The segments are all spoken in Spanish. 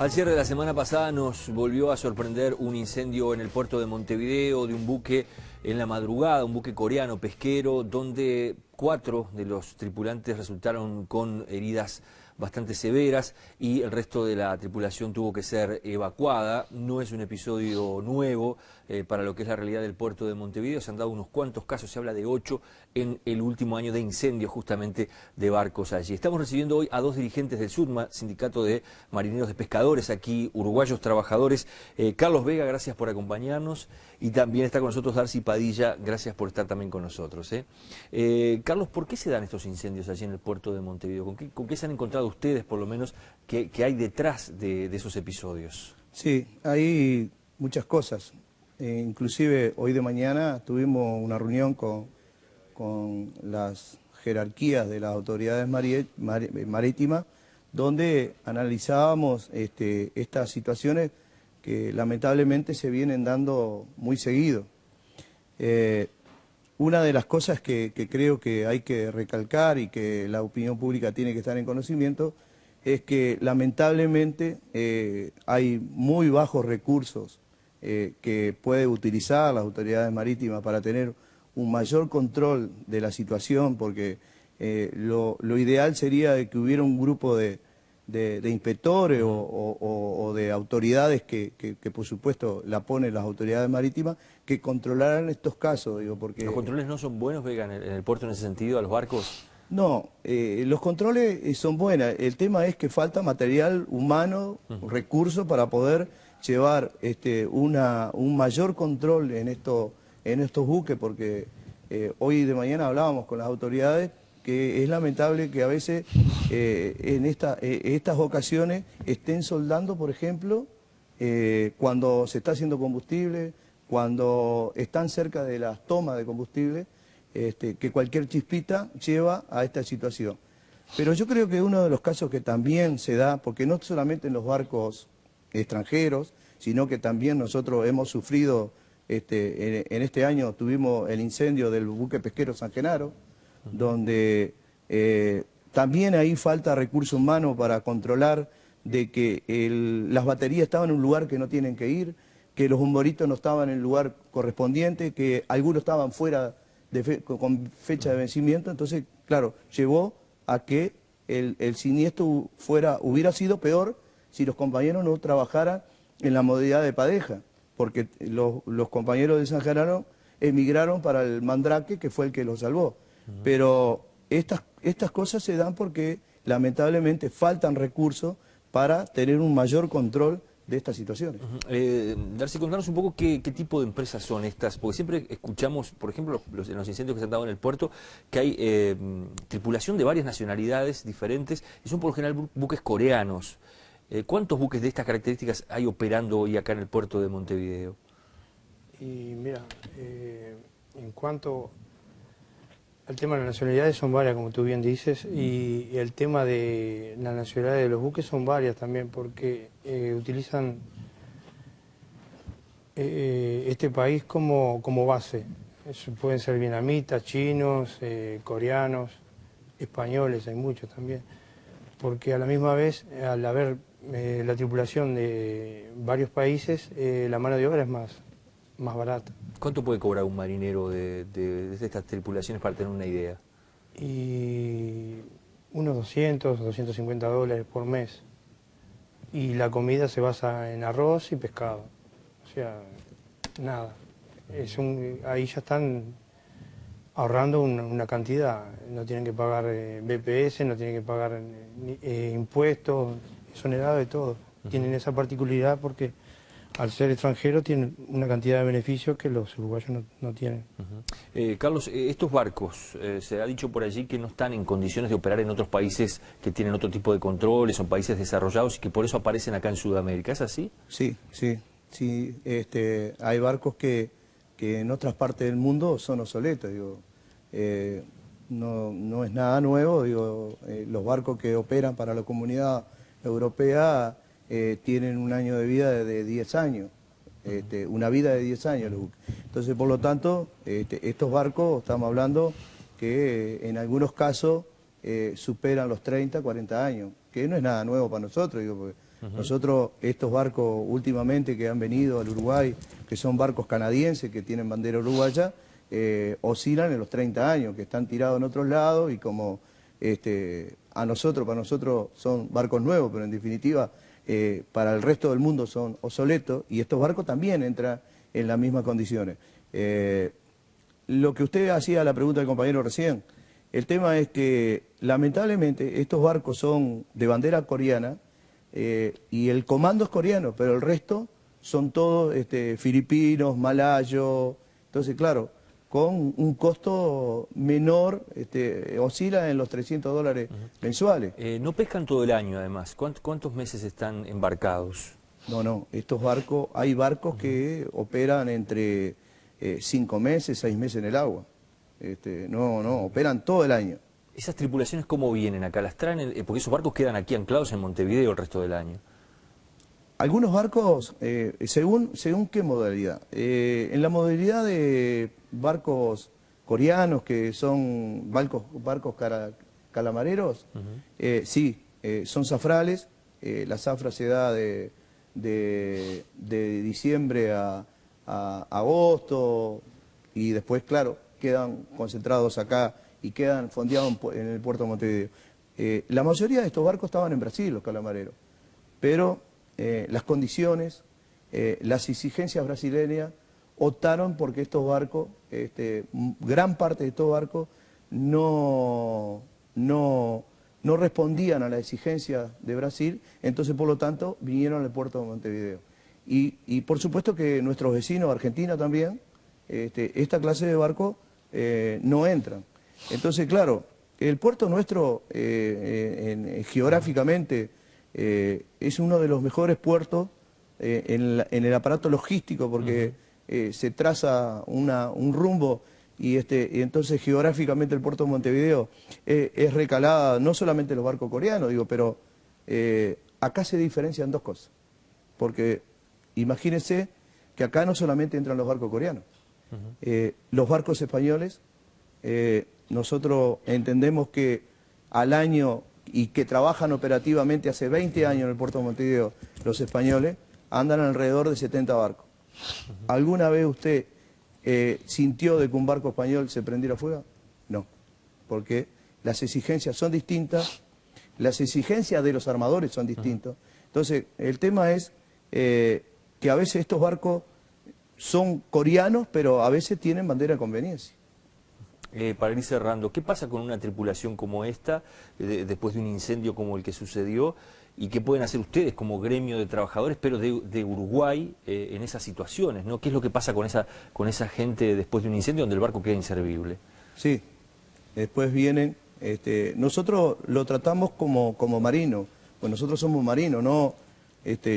Al cierre de la semana pasada nos volvió a sorprender un incendio en el puerto de Montevideo de un buque en la madrugada, un buque coreano pesquero, donde 4 de los tripulantes resultaron con heridas bastante severas y el resto de la tripulación tuvo que ser evacuada. No es un episodio nuevo para lo que es la realidad del puerto de Montevideo. Se han dado unos cuantos casos, se habla de 8 en el último año de incendios justamente de barcos allí. Estamos recibiendo hoy a 2 dirigentes del SUTMA, Sindicato de Marineros de Pescadores, aquí uruguayos trabajadores. Carlos Vega, gracias por acompañarnos, y también está con nosotros Darcy Padilla, gracias por estar también con nosotros. Carlos, ¿por qué se dan estos incendios allí en el puerto de Montevideo? ¿Con qué se han encontrado ustedes, por lo menos, que hay detrás de esos episodios? Sí, hay muchas cosas. Inclusive hoy de mañana tuvimos una reunión con las jerarquías de las autoridades marítimas, donde analizábamos estas situaciones que lamentablemente se vienen dando muy seguido. Una de las cosas que creo que hay que recalcar y que la opinión pública tiene que estar en conocimiento es que lamentablemente hay muy bajos recursos que puede utilizar las autoridades marítimas para tener un mayor control de la situación, porque lo ideal sería de que hubiera un grupo de inspectores o de autoridades que por supuesto la ponen las autoridades marítimas, que controlaran estos casos. Digo, porque ¿Los controles no son buenos, Vega, en el puerto en ese sentido, a los barcos? No, los controles son buenos. El tema es que falta material humano, recursos para poder llevar un mayor control en estos buques, porque hoy de mañana hablábamos con las autoridades que es lamentable que a veces en estas ocasiones estén soldando, por ejemplo, cuando se está haciendo combustible, cuando están cerca de las tomas de combustible, que cualquier chispita lleva a esta situación. Pero yo creo que uno de los casos que también se da, porque no solamente en los barcos extranjeros, sino que también nosotros hemos sufrido, en este año tuvimos el incendio del buque pesquero San Genaro, donde también ahí falta recurso humano para controlar de que las baterías estaban en un lugar que no tienen que ir, que los bomboritos no estaban en el lugar correspondiente, que algunos estaban fuera con fecha de vencimiento. Entonces, claro, llevó a que el siniestro hubiera sido peor si los compañeros no trabajaran en la modalidad de pareja, porque los compañeros de San Genaro emigraron para el Mandrake, que fue el que los salvó. Pero estas cosas se dan porque lamentablemente faltan recursos para tener un mayor control de estas situaciones. Darcy, contanos un poco qué tipo de empresas son estas, porque siempre escuchamos, por ejemplo, en los incendios que se han dado en el puerto, que hay tripulación de varias nacionalidades diferentes y son por lo general buques coreanos. ¿Cuántos buques de estas características hay operando hoy acá en el puerto de Montevideo? Y mira, en cuanto al tema de las nacionalidades, son varias, como tú bien dices, y el tema de la nacionalidad de los buques son varias también, porque utilizan este país como base. Pueden ser vietnamitas, chinos, coreanos, españoles, hay muchos también, porque a la misma vez, al haber la tripulación de varios países, la mano de obra es más barata. ¿Cuánto puede cobrar un marinero de estas tripulaciones para tener una idea? Y unos 200, 250 dólares por mes. Y la comida se basa en arroz y pescado. O sea, nada. Ahí ya están ahorrando una cantidad. No tienen que pagar BPS, no tienen que pagar impuestos, exonerados de todo. Tienen esa particularidad porque al ser extranjero tienen una cantidad de beneficios que los uruguayos no tienen. Carlos, estos barcos, se ha dicho por allí que no están en condiciones de operar en otros países que tienen otro tipo de controles, son países desarrollados y que por eso aparecen acá en Sudamérica, ¿es así? Sí. Hay barcos que en otras partes del mundo son obsoletos. Digo, no es nada nuevo. Digo, los barcos que operan para la Comunidad Europea tienen un año de vida de 10 años, una vida de 10 años los buques. Entonces, por lo tanto, estos barcos, estamos hablando que en algunos casos superan los 30, 40 años, que no es nada nuevo para nosotros, digo, porque Nosotros, estos barcos últimamente que han venido al Uruguay, que son barcos canadienses que tienen bandera uruguaya, oscilan en los 30 años, que están tirados en otros lados y como para nosotros son barcos nuevos, pero en definitiva para el resto del mundo son obsoletos y estos barcos también entran en las mismas condiciones. Lo que usted hacía la pregunta del compañero recién, el tema es que lamentablemente estos barcos son de bandera coreana y el comando es coreano, pero el resto son todos filipinos, malayos, entonces claro, con un costo menor, oscila en los $300 mensuales. No pescan todo el año además, ¿cuántos meses están embarcados? No, estos barcos, hay barcos que operan entre 5 meses, 6 meses en el agua. Operan todo el año. ¿Esas tripulaciones cómo vienen acá? ¿Las traen? Porque esos barcos quedan aquí anclados en Montevideo el resto del año. Algunos barcos, según qué modalidad. En la modalidad de barcos coreanos, que son barcos calamareros, sí, son zafrales. La zafra se da de diciembre a agosto y después, claro, quedan concentrados acá y quedan fondeados en el puerto de Montevideo. La mayoría de estos barcos estaban en Brasil, los calamareros, pero las condiciones, las exigencias brasileñas optaron porque estos barcos, gran parte de estos barcos no respondían a la exigencia de Brasil, entonces por lo tanto vinieron al puerto de Montevideo. Y por supuesto que nuestros vecinos, Argentina también, esta clase de barcos no entran. Entonces, claro, el puerto nuestro geográficamente es uno de los mejores puertos en el aparato logístico porque se traza un rumbo y entonces geográficamente el puerto de Montevideo es recalada no solamente los barcos coreanos, pero acá se diferencian dos cosas. Porque imagínense que acá no solamente entran los barcos coreanos, los barcos españoles, nosotros entendemos que al año y que trabajan operativamente hace 20 años en el puerto de Montevideo, los españoles andan alrededor de 70 barcos. ¿Alguna vez usted sintió de que un barco español se prendiera fuego? No, porque las exigencias son distintas, las exigencias de los armadores son distintas. Entonces, el tema es que a veces estos barcos son coreanos, pero a veces tienen bandera de conveniencia. Para ir cerrando, ¿qué pasa con una tripulación como esta, después de un incendio como el que sucedió? ¿Y qué pueden hacer ustedes como gremio de trabajadores, pero de Uruguay, en esas situaciones, ¿no? ¿Qué es lo que pasa con esa gente después de un incendio donde el barco queda inservible? Sí, después vienen, nosotros lo tratamos como marino, pues nosotros somos marinos, no,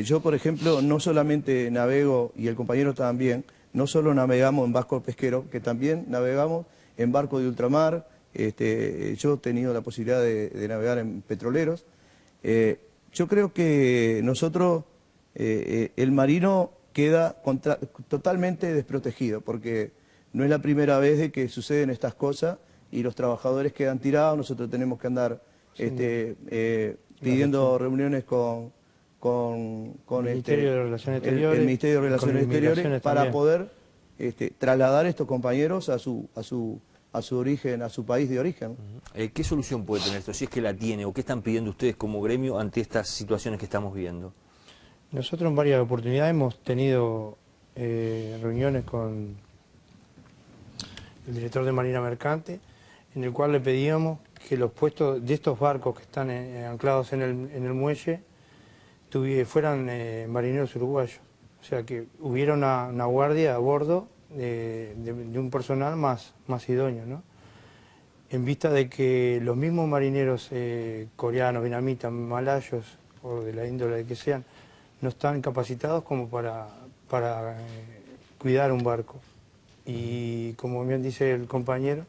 yo por ejemplo no solamente navego, y el compañero también, no solo navegamos en barcos pesqueros, que también navegamos en barcos de ultramar, yo he tenido la posibilidad de navegar en petroleros. Yo creo que nosotros, el marino queda totalmente desprotegido, porque no es la primera vez de que suceden estas cosas y los trabajadores quedan tirados, nosotros tenemos que andar pidiendo reuniones con el Ministerio de Relaciones Exteriores, el Ministerio de Relaciones Exteriores para también poder trasladar a estos compañeros a su origen, a su país de origen. ¿Qué solución puede tener esto, si es que la tiene, o qué están pidiendo ustedes como gremio ante estas situaciones que estamos viendo? Nosotros en varias oportunidades hemos tenido reuniones con el director de Marina Mercante, en el cual le pedíamos que los puestos de estos barcos que están anclados en el muelle fueran marineros uruguayos. O sea, que hubiera una guardia a bordo de un personal más idóneo, ¿no? En vista de que los mismos marineros coreanos, vietnamitas, malayos o de la índole que sean, no están capacitados como para cuidar un barco. Y como bien dice el compañero,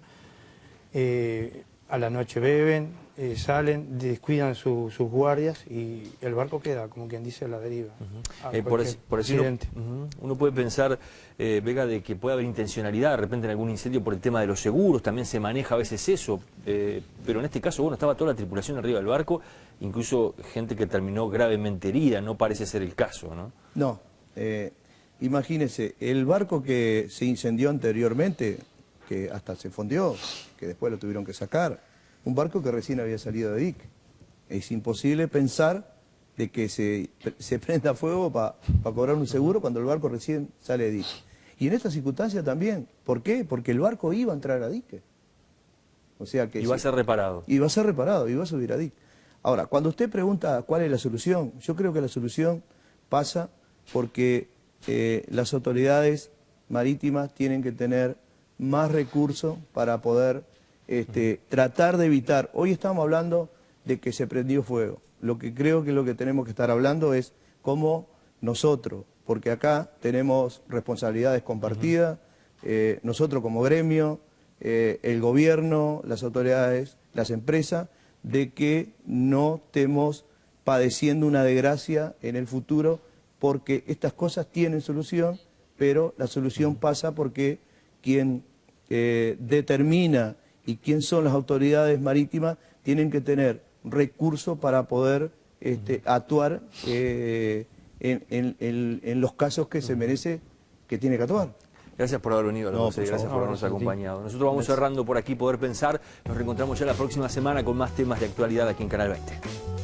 a la noche beben, salen, descuidan sus guardias y el barco queda, como quien dice, a la deriva. Por eso uno puede pensar, Vega, de que puede haber intencionalidad de repente en algún incendio por el tema de los seguros, también se maneja a veces eso, pero en este caso, bueno, estaba toda la tripulación arriba del barco incluso gente que terminó gravemente herida, no parece ser el caso, ¿no? No, imagínese, el barco que se incendió anteriormente, que hasta se fondeó, que después lo tuvieron que sacar, un barco que recién había salido de dique. Es imposible pensar de que se prenda fuego para cobrar un seguro cuando el barco recién sale de dique. Y en esta circunstancia también, ¿por qué? Porque el barco iba a entrar a dique. O sea que iba a ser reparado. Iba a ser reparado, iba a subir a dique. Ahora, cuando usted pregunta cuál es la solución, yo creo que la solución pasa porque las autoridades marítimas tienen que tener más recursos para poder tratar de evitar. Hoy estamos hablando de que se prendió fuego. Lo que creo que lo que tenemos que estar hablando es cómo nosotros, porque acá tenemos responsabilidades compartidas, nosotros como gremio, el gobierno, las autoridades, las empresas, de que no estemos padeciendo una desgracia en el futuro, porque estas cosas tienen solución, pero la solución pasa porque quien determina y quién son las autoridades marítimas tienen que tener recursos para poder actuar en los casos que se merece que tiene que actuar. Gracias por haber venido, No, gracias por habernos acompañado. Nosotros vamos cerrando por aquí Poder Pensar. Nos reencontramos ya la próxima semana con más temas de actualidad aquí en Canal 20.